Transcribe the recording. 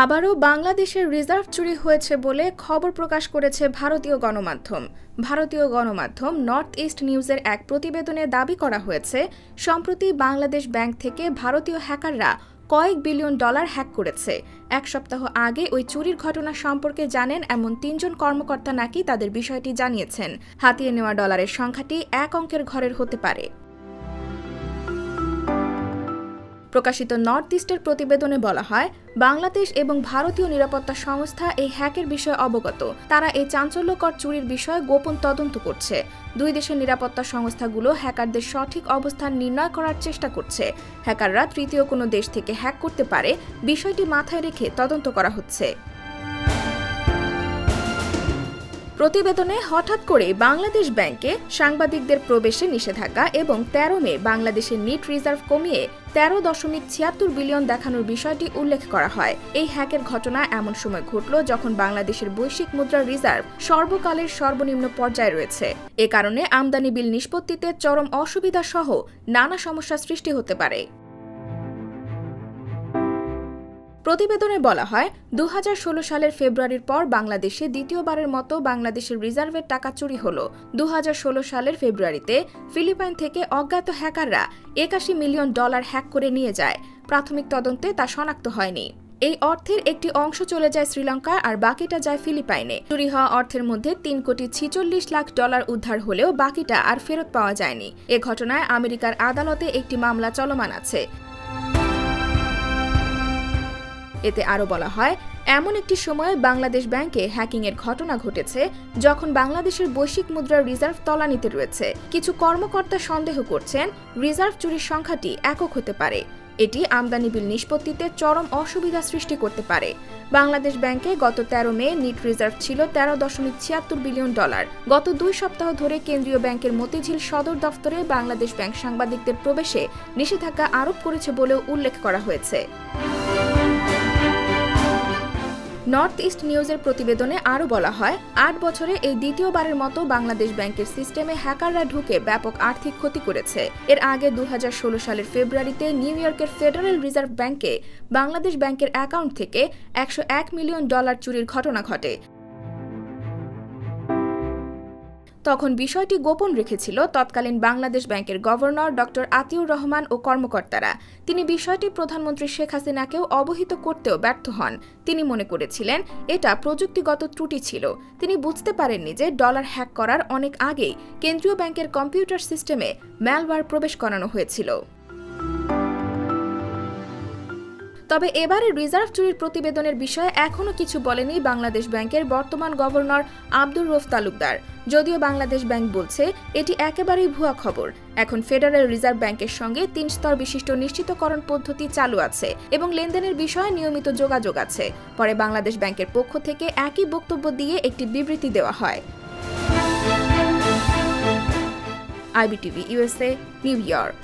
আবারও বাংলাদেশের রিজার্ভ চুরি হয়েছে বলে খবর প্রকাশ করেছে ভারতীয় গণমাধ্যম নর্থ ইস্ট নিউজের এক প্রতিবেদনে দাবি করা হয়েছে সম্প্রতি বাংলাদেশ ব্যাংক থেকে ভারতীয় হ্যাকাররা কয়েক বিলিয়ন ডলার হ্যাক করেছে। এক সপ্তাহ আগে ওই চুরির ঘটনা সম্পর্কে জানেন এমন ৩ জন কর্মকর্তা নাকি তাদের বিষয়টি জানিয়েছেন। হাতিয়ে নেওয়া ডলারের সংখ্যাটি এক অঙ্কের ঘরের হতে পারে। প্রকাশিত নর্থ ইস্টের প্রতিবেদনে বলা হয়, বাংলাদেশ এবং ভারতীয় নিরাপত্তা সংস্থা এই হ্যাকের বিষয়ে অবগত। তারা এই চাঞ্চল্যকর চুরির বিষয়ে গোপন তদন্ত করছে। দুই দেশের নিরাপত্তা সংস্থাগুলো হ্যাকারদের সঠিক অবস্থান নির্ণয় করার চেষ্টা করছে। হ্যাকাররা তৃতীয় কোনো দেশ থেকে হ্যাক করতে পারে, বিষয়টি মাথায় রেখে তদন্ত করা হচ্ছে। প্রতিবেদনে হঠাৎ করে বাংলাদেশ ব্যাংকে সাংবাদিকদের প্রবেশে নিষেধাজ্ঞা এবং ১৩ মে বাংলাদেশের নিট রিজার্ভ কমিয়ে ১৩.৭৬ বিলিয়ন দেখানোর বিষয়টি উল্লেখ করা হয়। এই হ্যাকের ঘটনা এমন সময় ঘটল যখন বাংলাদেশের বৈশ্বিক মুদ্রার রিজার্ভ সর্বকালের সর্বনিম্ন পর্যায়ে রয়েছে। এ কারণে আমদানি বিল নিষ্পত্তিতে চরম অসুবিধা সহ নানা সমস্যা সৃষ্টি হতে পারে। প্রতিবেদনে বলা হয়, ২০১৬ সালের ফেব্রুয়ারির পর বাংলাদেশে দ্বিতীয়বারের মতো বাংলাদেশের রিজার্ভের টাকা চুরি হল। ২০১৬ সালের ফেব্রুয়ারিতে ফিলিপাইন থেকে অজ্ঞাত হ্যাকাররা ৮১ মিলিয়ন ডলার হ্যাক করে নিয়ে যায়। প্রাথমিক তদন্তে তা শনাক্ত হয়নি। এই অর্থের একটি অংশ চলে যায় শ্রীলঙ্কায় আর বাকিটা যায় ফিলিপাইনে। চুরি হওয়া অর্থের মধ্যে ৩.৪৬ লাখ ডলার উদ্ধার হলেও বাকিটা আর ফেরত পাওয়া যায়নি। এ ঘটনায় আমেরিকার আদালতে একটি মামলা চলমান আছে। এতে আরও বলা হয়, এমন একটি সময়ে বাংলাদেশ ব্যাংকে হ্যাকিংয়ের ঘটনা ঘটেছে যখন বাংলাদেশের বৈশ্বিক মুদ্রার রিজার্ভ তলানিতে রয়েছে। কিছু কর্মকর্তা সন্দেহ করছেন রিজার্ভ চুরির সংখ্যাটি একক হতে পারে। এটি আমদানি বিল নিষ্পত্তিতে চরম অসুবিধা সৃষ্টি করতে পারে। বাংলাদেশ ব্যাংকে গত ১৩ মে নিট রিজার্ভ ছিল ১৩.৭৬ বিলিয়ন ডলার। গত ২ সপ্তাহ ধরে কেন্দ্রীয় ব্যাংকের মতিঝিল সদর দফতরে বাংলাদেশ ব্যাংক সাংবাদিকদের প্রবেশে নিষেধাজ্ঞা আরোপ করেছে বলেও উল্লেখ করা হয়েছে। নর্থ ইস্ট নিউজের প্রতিবেদনে আরও বলা হয়, ৮ বছরে এই দ্বিতীয়বারের মতো বাংলাদেশ ব্যাংকের সিস্টেমে হ্যাকাররা ঢুকে ব্যাপক আর্থিক ক্ষতি করেছে। এর আগে ২০১৬ সালের ফেব্রুয়ারিতে নিউ ইয়র্কের ফেডারেল রিজার্ভ ব্যাংকে বাংলাদেশ ব্যাংকের অ্যাকাউন্ট থেকে ১০১ মিলিয়ন ডলার চুরির ঘটনা ঘটে। তখন বিষয়টি গোপন রেখেছিল তৎকালীন বাংলাদেশ ব্যাংকের গভর্নর ডক্টর আতিউর রহমান ও কর্মকর্তারা। তিনি বিষয়টি প্রধানমন্ত্রী শেখ হাসিনাকেও অবহিত করতেও ব্যর্থ হন। তিনি মনে করেছিলেন এটা প্রযুক্তিগত ত্রুটি ছিল। তিনি বুঝতে পারেননি যে ডলার হ্যাক করার অনেক আগেই কেন্দ্রীয় ব্যাংকের কম্পিউটার সিস্টেমে ম্যালওয়্যার প্রবেশ করানো হয়েছিল। তবে এবারে রিজার্ভ চুরির প্রতিবেদনের বিষয়ে এখনও কিছু বলেনি বাংলাদেশ ব্যাংকের বর্তমান গভর্নর আব্দুর রউফ তালুকদার। যদিও বাংলাদেশ ব্যাংক বলছে এটি একেবারেই ভুয়া খবর। এখন ফেডারেল রিজার্ভ ব্যাংকের সঙ্গে ৩ স্তর বিশিষ্ট নিশ্চিতকরণ পদ্ধতি চালু আছে এবং লেনদেনের বিষয়ে নিয়মিত যোগাযোগ আছে। পরে বাংলাদেশ ব্যাংকের পক্ষ থেকে একই বক্তব্য দিয়ে একটি বিবৃতি দেওয়া হয়। IBTV USA, new York.